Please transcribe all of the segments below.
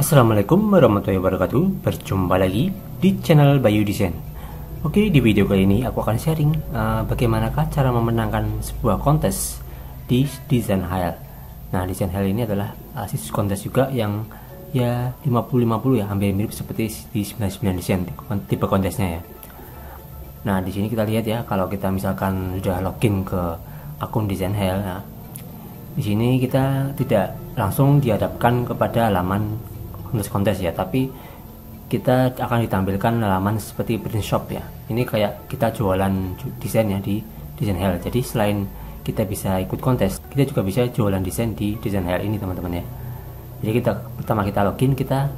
Assalamualaikum warahmatullahi wabarakatuh. Berjumpa lagi di channel Bayu Desain. Oke, di video kali ini aku akan sharing bagaimanakah cara memenangkan sebuah kontes di Design Hell. Nah, Design Hell ini adalah situs kontes juga yang ya 50-50 ya, hampir mirip seperti di 99 Design tipe kontesnya ya. Nah, di sini kita lihat ya, kalau kita misalkan sudah login ke akun Design Hell, nah, di sini kita tidak langsung dihadapkan kepada halaman kontes ya, tapi kita akan ditampilkan halaman seperti print shop ya. Ini kayak kita jualan desain ya di Design Hell. Jadi selain kita bisa ikut kontes, kita juga bisa jualan desain di Design Hell ini teman-teman ya. Jadi pertama kita login, kita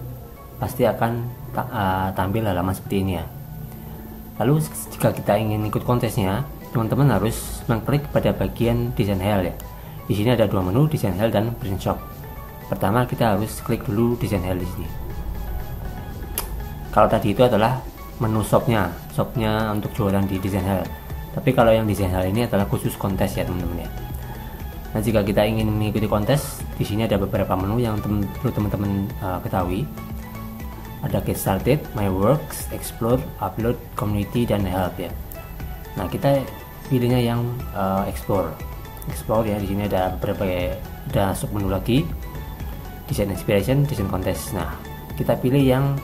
pasti akan tampil halaman seperti ini ya. Lalu jika kita ingin ikut kontesnya, teman-teman harus mengklik pada bagian Design Hell ya. Di sini ada dua menu, Design Hell dan Print Shop. Pertama kita harus klik dulu Design Hell di sini. Kalau tadi itu adalah menu shopnya untuk jualan di Design Hell. Tapi kalau yang Design Hell ini adalah khusus kontes ya teman-teman ya. Nah, jika kita ingin mengikuti kontes, di sini ada beberapa menu yang perlu teman-teman ketahui. Ada Get Started, My Works, Explore, Upload, Community, dan Help ya. Nah, kita pilihnya yang Explore ya. Di sini ada ada sub menu lagi, Design Inspiration, Design Contest. Nah, kita pilih yang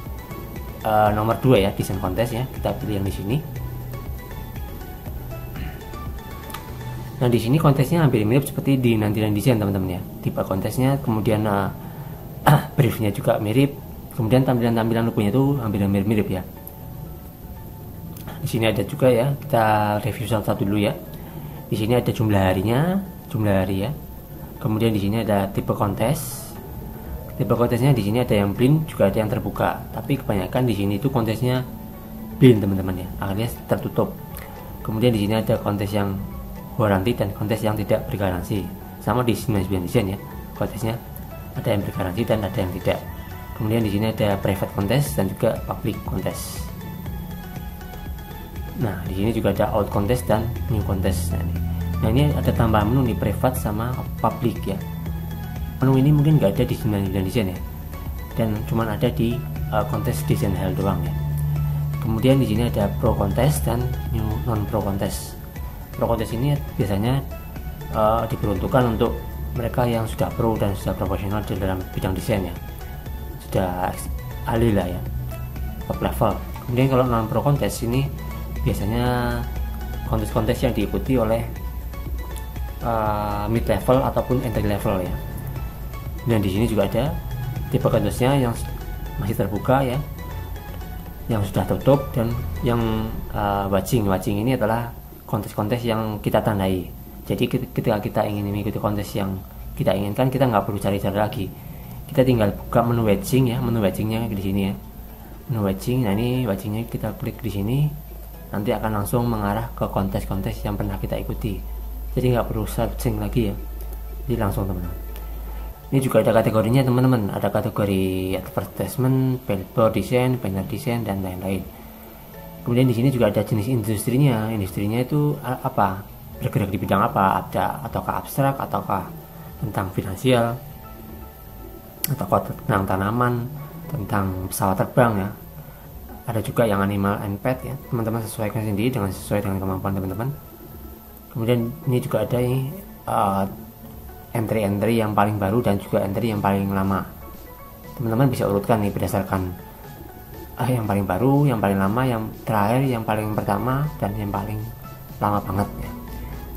nomor 2 ya, Design Contest ya. Kita pilih yang di sini. Nah, di sini kontesnya hampir mirip seperti di Nantilan Design teman-teman ya. Tipe kontesnya, kemudian briefnya juga mirip. Kemudian tampilan-tampilan logonya itu hampir mirip ya. Di sini ada juga ya, kita review satu-satu dulu ya. Di sini ada jumlah hari ya. Kemudian di sini ada tipe kontes. Tipe kontesnya di sini ada yang blind, juga ada yang terbuka. Tapi kebanyakan di sini itu kontesnya blind teman-teman ya, alias tertutup. Kemudian di sini ada kontes yang warranty dan kontes yang tidak bergaransi. Sama di 99 Design ya, kontesnya ada yang bergaransi dan ada yang tidak. Kemudian di sini ada private contest dan juga public contest. Nah, di sini juga ada out contest dan new contest. Nah, ini ada tambahan menu nih, private sama public ya. Menu ini mungkin nggak ada di 99 Design ya, dan cuman ada di kontes Design Hell doang ya. Kemudian di sini ada pro contest dan new non pro contest. Pro contest ini biasanya diperuntukkan untuk mereka yang sudah pro dan sudah profesional di dalam bidang desain ya, sudah ahli lah ya, top level. Kemudian kalau non pro contest ini biasanya kontes-kontes yang diikuti oleh mid level ataupun entry level ya. Dan di sini juga ada tipe kontesnya yang masih terbuka ya, yang sudah tutup, dan yang watching ini adalah kontes-kontes yang kita tandai. Jadi ketika kita ingin mengikuti kontes yang kita inginkan, kita nggak perlu cari-cari lagi. Kita tinggal buka menu watching ya, menu watchingnya di sini ya. Menu watching, nah ini watchingnya kita klik di sini, nanti akan langsung mengarah ke kontes-kontes yang pernah kita ikuti. Jadi nggak perlu searching lagi ya. Jadi langsung teman-teman. Ini juga ada kategorinya teman-teman. Ada kategori advertisement, billboard design, banner design, dan lain-lain. Kemudian di sini juga ada jenis industrinya. Industrinya itu apa? Bergerak di bidang apa? Ataukah abstrak, ataukah tentang finansial, ataukah tentang tanaman, tentang pesawat terbang ya. Ada juga yang animal and pet ya. Teman-teman sesuaikan sendiri sesuai dengan kemampuan teman-teman. Kemudian ini juga ada ini entry yang paling baru dan juga entry yang paling lama. Teman-teman bisa urutkan nih berdasarkan yang paling baru, yang paling lama, yang terakhir, yang paling pertama, dan yang paling lama banget ya.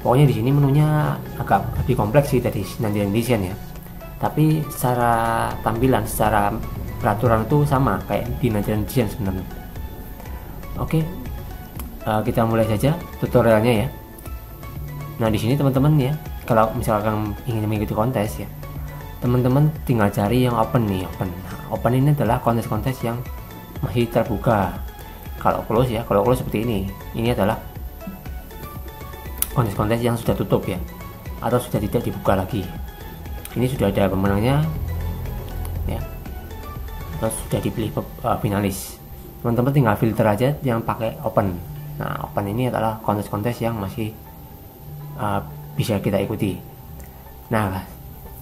Pokoknya di sini menunya agak lebih kompleks sih dari Nantilan Design ya. Tapi secara tampilan, secara peraturan itu sama kayak di Nantilan Design sebenarnya. Oke, kita mulai saja tutorialnya ya. Nah, di sini teman-teman ya, kalau misalkan ingin mengikuti kontes ya, teman-teman tinggal cari yang open nih, open. Nah, open ini adalah kontes-kontes yang masih terbuka. Kalau close ya, kalau close seperti ini adalah kontes-kontes yang sudah tutup ya, atau sudah tidak dibuka lagi. Ini sudah ada pemenangnya ya, terus sudah dipilih finalis. Teman-teman tinggal filter aja yang pakai open. Nah, open ini adalah kontes-kontes yang masih bisa kita ikuti. Nah,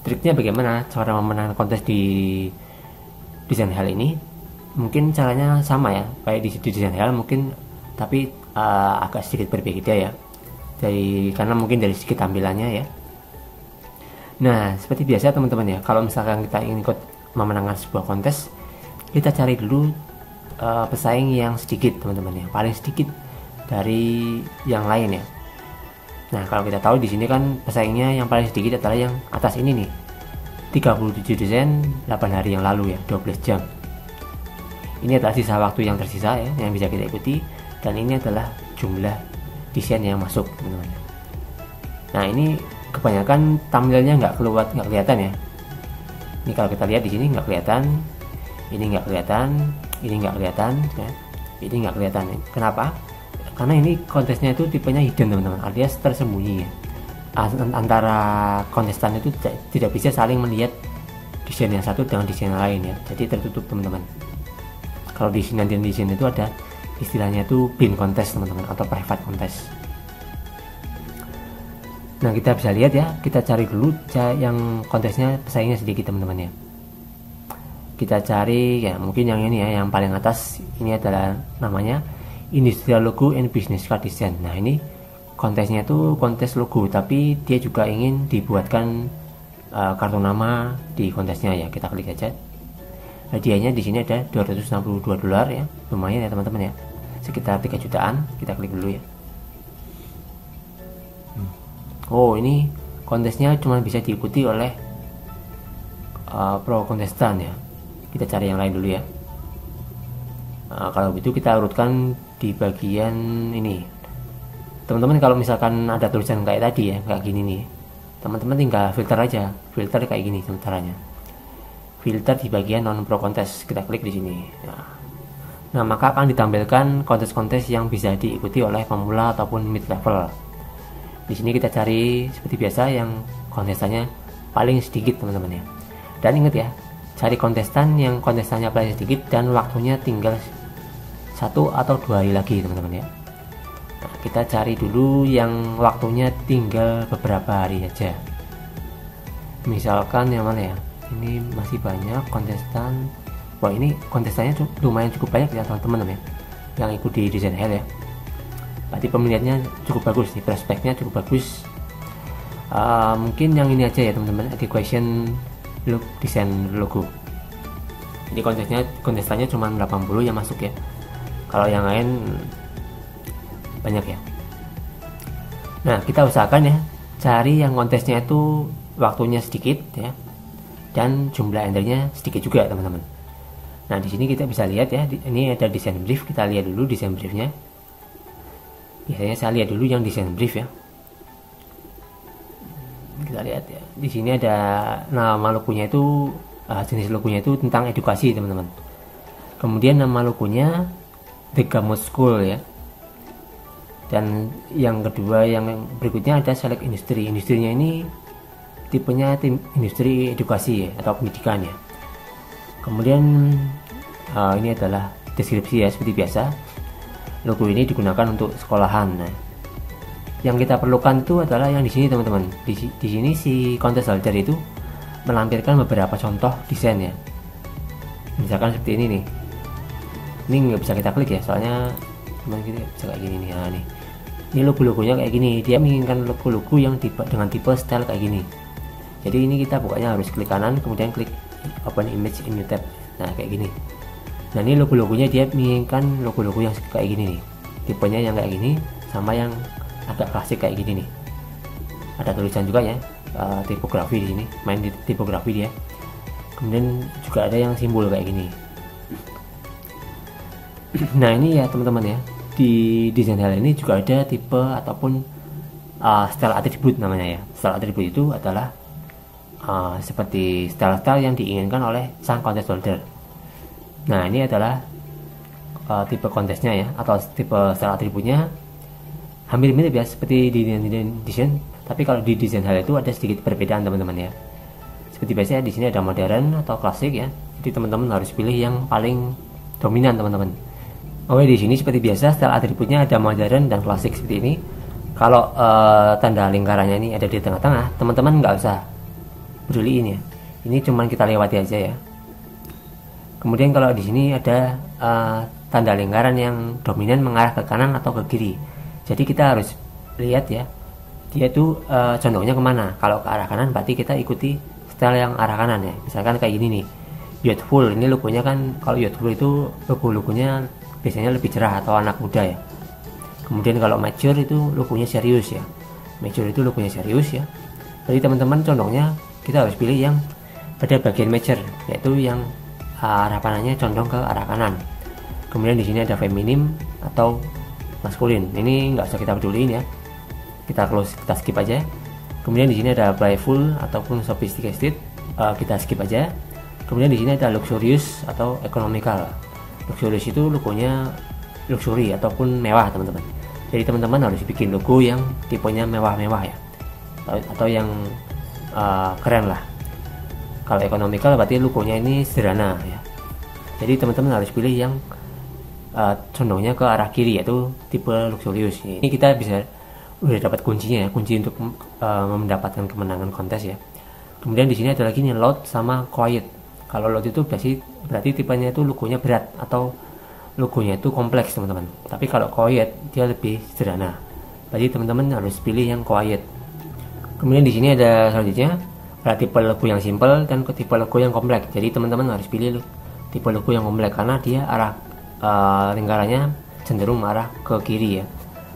triknya bagaimana cara memenangkan kontes di desain hal ini mungkin caranya sama ya, kayak di desain hal mungkin, tapi agak sedikit berbeda ya, karena mungkin dari segi tampilannya ya. Nah, seperti biasa teman-teman ya, kalau misalkan kita ingin ikut memenangkan sebuah kontes, kita cari dulu pesaing yang sedikit teman-teman ya, paling sedikit dari yang lain ya. Nah, kalau kita tahu di sini kan pesaingnya yang paling sedikit adalah yang atas ini nih, 37 desain 8 hari yang lalu ya, 12 jam. Ini adalah sisa waktu yang tersisa ya, yang bisa kita ikuti, dan ini adalah jumlah desain yang masuk teman-teman. Nah, ini kebanyakan thumbnailnya nggak kelihatan ya. Ini kalau kita lihat di sini nggak kelihatan, ini nggak kelihatan, ini nggak kelihatan ya, ini nggak kelihatan. Kenapa? Karena ini kontesnya itu tipenya hidden teman-teman, alias tersembunyi ya. Antara kontestan itu tidak bisa saling melihat desain yang satu dengan desain yang lain ya, jadi tertutup teman-teman. Kalau di sini desain itu ada istilahnya itu blind contest teman-teman, atau private contest. Nah, kita bisa lihat ya, kita cari dulu yang kontesnya pesaingnya sedikit teman-teman ya. Kita cari ya, mungkin yang ini ya, yang paling atas ini adalah namanya Industrial Logo and Business Card Design. Nah, ini kontesnya itu kontes logo, tapi dia juga ingin dibuatkan kartu nama di kontesnya ya. Kita klik aja. Hadiahnya di sini ada $262 ya, lumayan ya teman-teman ya, sekitar 3 jutaan. Kita klik dulu ya. Oh, ini kontesnya cuma bisa diikuti oleh pro kontestan ya. Kita cari yang lain dulu ya. Kalau begitu kita urutkan di bagian ini teman-teman. Kalau misalkan ada tulisan kayak tadi ya, kayak gini nih, teman-teman tinggal filter aja, filter kayak gini caranya, filter di bagian non pro contest. Kita klik di sini ya. Nah, maka akan ditampilkan kontes-kontes yang bisa diikuti oleh pemula ataupun mid level. Di sini kita cari seperti biasa yang kontestannya paling sedikit teman-teman ya. Dan ingat ya, cari kontestan yang kontestannya paling sedikit dan waktunya tinggal 1 atau 2 hari lagi teman-teman ya. Nah, kita cari dulu yang waktunya tinggal beberapa hari aja. Misalkan yang mana ya? Ini masih banyak kontestan. Wah, ini kontestannya lumayan cukup banyak ya teman-teman ya, yang ikut di desain hell ya. Berarti pemilihannya cukup bagus nih, prospeknya cukup bagus. Mungkin yang ini aja ya teman-teman, education look desain logo. Jadi kontestannya cuma 80 yang masuk ya. Kalau yang lain banyak ya. Nah, kita usahakan ya cari yang kontesnya itu waktunya sedikit ya, dan jumlah endernya sedikit juga teman-teman. Nah, di sini kita bisa lihat ya, ini ada desain brief. Kita lihat dulu desain briefnya. Biasanya saya lihat dulu yang desain brief ya. Kita lihat ya, di sini ada nama logonya itu, jenis logonya itu tentang edukasi teman-teman. Kemudian nama logonya The Gamut School ya. Dan yang kedua, yang berikutnya ada select industri. Industrinya ini tipenya tim industri edukasi ya, atau pendidikan ya. Kemudian ini adalah deskripsi ya, seperti biasa. Logo ini digunakan untuk sekolahan. Nah, yang kita perlukan itu adalah yang di sini teman-teman. Di sini si contest holder itu melampirkan beberapa contoh desain ya. Misalkan seperti ini nih. Ini nggak bisa kita klik ya, soalnya cuman kita bisa kayak gini nih. Nah, nih. Ini logo-logonya kayak gini. Dia menginginkan logo-logo yang dengan tipe style kayak gini. Jadi ini kita pokoknya harus klik kanan, kemudian klik open image in new tab. Nah, kayak gini. Nah, ini logo-logonya dia menginginkan logo-logo yang kayak gini nih, tipenya yang kayak gini, sama yang agak klasik kayak gini nih. Ada tulisan juga ya, tipografi di sini, main di tipografi dia. Kemudian juga ada yang simbol kayak gini. Nah, ini ya teman-teman ya, di desain hal ini juga ada tipe ataupun style attribute namanya ya. Style attribute itu adalah seperti style-style yang diinginkan oleh sang contest holder. Nah, ini adalah tipe kontesnya ya, atau tipe style atributnya hampir mirip ya seperti di desain, tapi kalau di desain hal itu ada sedikit perbedaan teman-teman ya. Seperti biasanya di sini ada modern atau klasik ya. Jadi teman-teman harus pilih yang paling dominan teman-teman. Oke, di sini seperti biasa style atributnya ada modern dan klasik seperti ini. Kalau tanda lingkarannya ini ada di tengah-tengah, teman-teman nggak usah peduliin ya. Ini cuman kita lewati aja ya. Kemudian kalau di sini ada tanda lingkaran yang dominan mengarah ke kanan atau ke kiri. Jadi kita harus lihat ya, dia tuh condongnya kemana. Kalau ke arah kanan berarti kita ikuti style yang arah kanan ya. Misalkan kayak gini nih, youthful, ini logonya kan, kalau youthful itu logonya biasanya lebih cerah atau anak muda ya. Kemudian kalau mature itu logonya serius ya, mature itu logonya serius ya. Jadi teman-teman condongnya kita harus pilih yang pada bagian mature, yaitu yang arah panahnya condong ke arah kanan. Kemudian di sini ada feminim atau maskulin, ini nggak usah kita peduliin ya, kita close, kita skip aja. Kemudian di sini ada playful ataupun sophisticated, kita skip aja. Kemudian di sini ada luxurious atau economical. Luxurious itu logonya luxury ataupun mewah teman-teman. Jadi teman-teman harus bikin logo yang tipenya mewah-mewah ya, atau yang keren lah. Kalau economical berarti logonya ini sederhana ya. Jadi teman-teman harus pilih yang condongnya ke arah kiri, yaitu tipe luxurious. Ini kita udah dapat kuncinya ya, kunci untuk mendapatkan kemenangan kontes ya. Kemudian di sini ada lagi nih loud sama quiet. Kalau loud itu berarti tipenya itu logonya berat atau logonya itu kompleks teman-teman. Tapi kalau quiet dia lebih sederhana. Berarti teman-teman harus pilih yang quiet. Kemudian di sini ada selanjutnya ada tipe logo yang simple dan tipe logo yang kompleks. Jadi teman-teman harus pilih tipe logo yang kompleks karena dia arah lingkarannya cenderung arah ke kiri ya.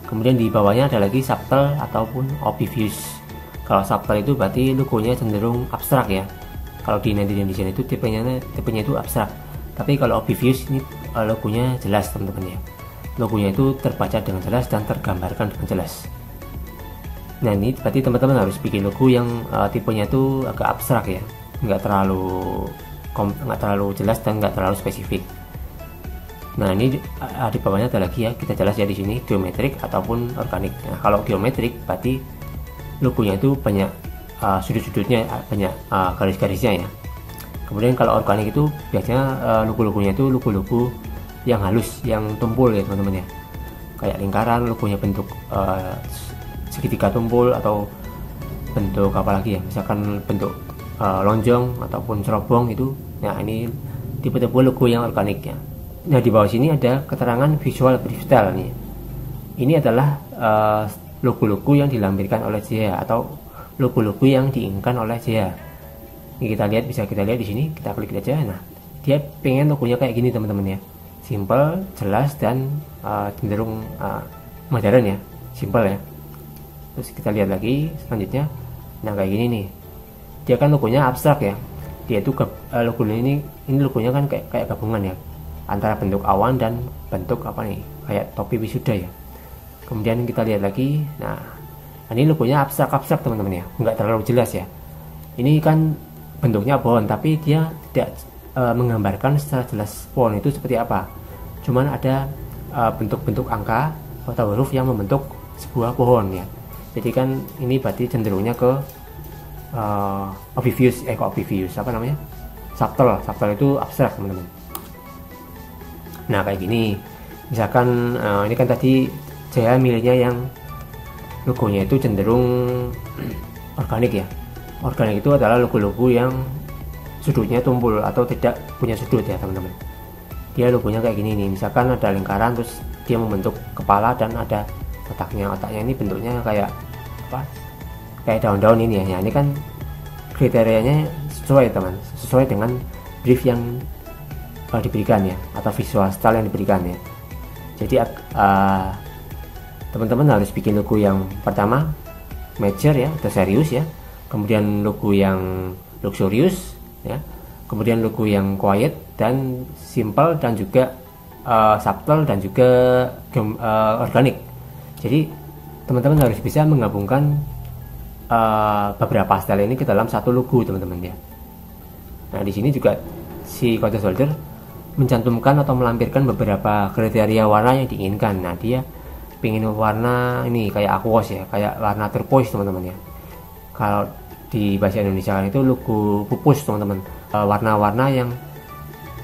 Kemudian di bawahnya ada lagi subtle ataupun obvious. Kalau subtle itu berarti logonya cenderung abstrak ya. Kalau di 99 Design itu tipenya itu abstrak. Tapi kalau obvious ini logonya jelas teman-teman ya. Logonya itu terbaca dengan jelas dan tergambarkan dengan jelas. Nah ini berarti teman-teman harus bikin logo yang tipenya itu agak abstrak ya, nggak terlalu jelas dan nggak terlalu spesifik. Nah ini di bawahnya ada lagi ya, kita jelas ya di sini geometrik ataupun organik. Nah kalau geometrik berarti logonya itu banyak sudut-sudutnya, banyak garis-garisnya ya. Kemudian kalau organik itu biasanya logo-logonya itu logo-logo yang halus, yang tumpul ya teman-teman ya. Kayak lingkaran, logonya bentuk segitiga tumpul atau bentuk apa lagi ya, misalkan bentuk lonjong ataupun cerobong itu. Nah ini tipe-tipe logo yang organik ya. Nah di bawah sini ada keterangan visual brief style nih. Ini adalah logo-logo yang dilampirkan oleh Jaya atau logo-logo yang diinginkan oleh Jaya. Ini kita lihat, bisa kita lihat di sini, kita klik aja. Nah dia pengen logonya kayak gini teman-teman ya, simple, jelas dan cenderung modern ya, simple ya. Terus kita lihat lagi selanjutnya, nah kayak gini nih, dia kan logonya abstrak ya, dia itu logonya ini logonya kan kayak gabungan ya antara bentuk awan dan bentuk apa nih, kayak topi wisuda ya. Kemudian kita lihat lagi, nah ini logonya abstrak teman-teman ya, nggak terlalu jelas ya. Ini kan bentuknya pohon tapi dia tidak menggambarkan secara jelas pohon itu seperti apa, cuman ada bentuk-bentuk angka atau huruf yang membentuk sebuah pohon ya. Jadi kan ini berarti cenderungnya ke obvious, apa namanya, subtle itu abstrak teman-teman. Nah kayak gini, misalkan ini kan tadi saya milihnya yang logonya itu cenderung organik ya. Organik itu adalah logo-logo yang sudutnya tumpul atau tidak punya sudut ya teman-teman. Dia logonya kayak gini nih, misalkan ada lingkaran terus dia membentuk kepala dan ada otaknya ini bentuknya kayak apa, kayak daun-daun ini ya. Nah, ini kan kriterianya sesuai teman, sesuai dengan brief yang diberikan ya, atau visual style yang diberikan ya. Jadi teman-teman harus bikin logo yang pertama mature ya atau serius ya, kemudian logo yang luxurious ya, kemudian logo yang quiet dan simple dan juga subtle dan juga organik. Jadi teman-teman harus bisa menggabungkan beberapa style ini ke dalam satu logo teman-teman ya. Nah di sini juga si contest holder mencantumkan atau melampirkan beberapa kriteria warna yang diinginkan. Nah dia pengen warna ini kayak aquos ya, kayak warna turquoise teman-teman ya. Kalau di bahasa Indonesia kan itu logo pupus teman-teman, warna-warna yang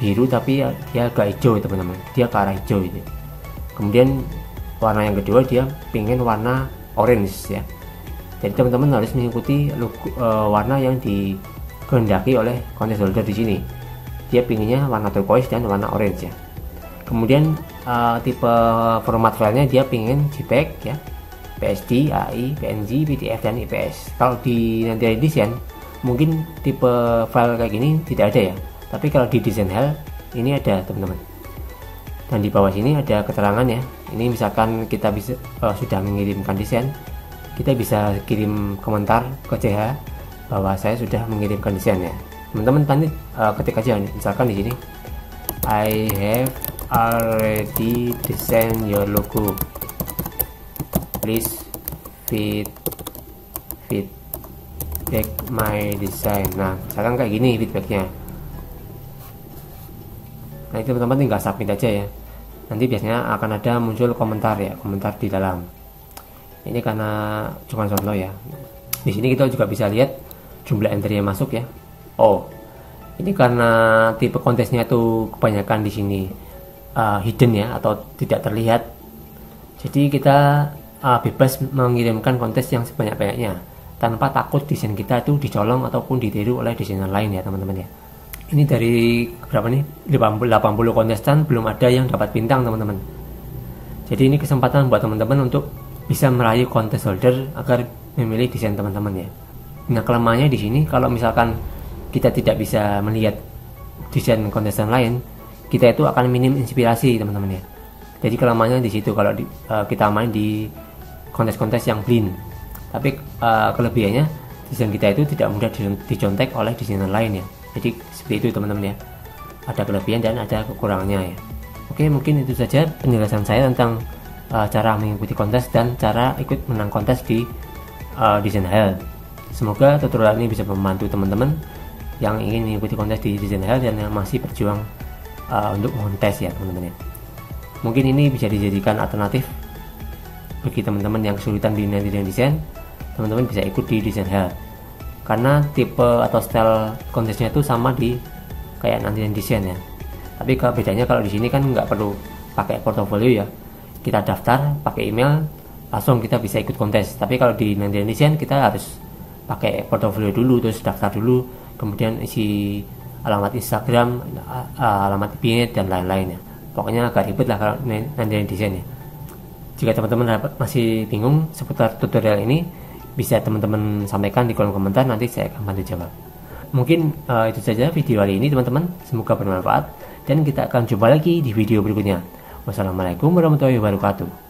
biru tapi dia agak hijau teman-teman, dia ke arah hijau itu. Kemudian warna yang kedua dia pengen warna orange ya. Jadi teman-teman harus mengikuti logo, warna yang dikehendaki oleh contest holder di sini. dia pinginnya warna turquoise dan warna orange ya. Kemudian tipe format filenya dia pingin JPEG ya, PSD, AI, PNG, PDF, dan IPS. Kalau di nanti desain mungkin tipe file kayak gini tidak ada ya, tapi kalau di Design Hell ini ada teman-teman. Dan di bawah sini ada keterangan ya. Ini misalkan kita bisa sudah mengirimkan desain, kita bisa kirim komentar ke CH bahwa saya sudah mengirimkan desain ya. Teman-teman nanti ketik aja misalkan di sini, I have already designed your logo, please feedback my design. Nah misalkan kayak gini feedbacknya. Nah itu teman-teman tinggal submit aja ya. Nanti biasanya akan ada muncul komentar ya, komentar di dalam. Ini karena cuma contoh ya. Di sini kita juga bisa lihat jumlah entry yang masuk ya. Oh, ini karena tipe kontesnya tuh kebanyakan di sini hidden ya, atau tidak terlihat. Jadi kita bebas mengirimkan kontes yang sebanyak-banyaknya tanpa takut desain kita itu dicolong ataupun ditiru oleh desainer lain ya teman-teman ya. Ini dari berapa nih, 80 kontestan belum ada yang dapat bintang teman-teman. Jadi ini kesempatan buat teman-teman untuk bisa meraih kontes holder agar memilih desain teman-teman ya. Nah kelemahannya di sini kalau misalkan kita tidak bisa melihat desain kontestan lain, kita itu akan minim inspirasi teman-teman ya. Jadi kelemahannya di situ kalau kita main di kontes-kontes yang blind. Tapi kelebihannya desain kita itu tidak mudah dicontek oleh desainer lain ya. Jadi seperti itu teman-teman ya, ada kelebihan dan ada kekurangannya ya. Oke, mungkin itu saja penjelasan saya tentang cara mengikuti kontes dan cara ikut menang kontes di Design Hell. Semoga tutorial ini bisa membantu teman-teman yang ingin mengikuti kontes di Design Hell dan yang masih berjuang untuk kontes ya teman-teman ya. Mungkin ini bisa dijadikan alternatif bagi teman-teman yang kesulitan di desain. Teman-teman bisa ikut di Design Hell karena tipe atau style kontesnya itu sama di kayak nanti desain ya. Tapi kalau bedanya kalau di sini kan nggak perlu pakai portofolio ya, kita daftar pakai email langsung kita bisa ikut kontes. Tapi kalau di nanti desain kita harus pakai portofolio dulu, terus daftar dulu, kemudian isi alamat Instagram, alamat email dan lain-lain ya. Pokoknya agak ribet lah kalau nanti desain ya. Jika teman-teman masih bingung seputar tutorial ini, bisa teman-teman sampaikan di kolom komentar, nanti saya akan bantu jawab. Mungkin itu saja video hari ini teman-teman, semoga bermanfaat dan kita akan jumpa lagi di video berikutnya. Wassalamualaikum warahmatullahi wabarakatuh.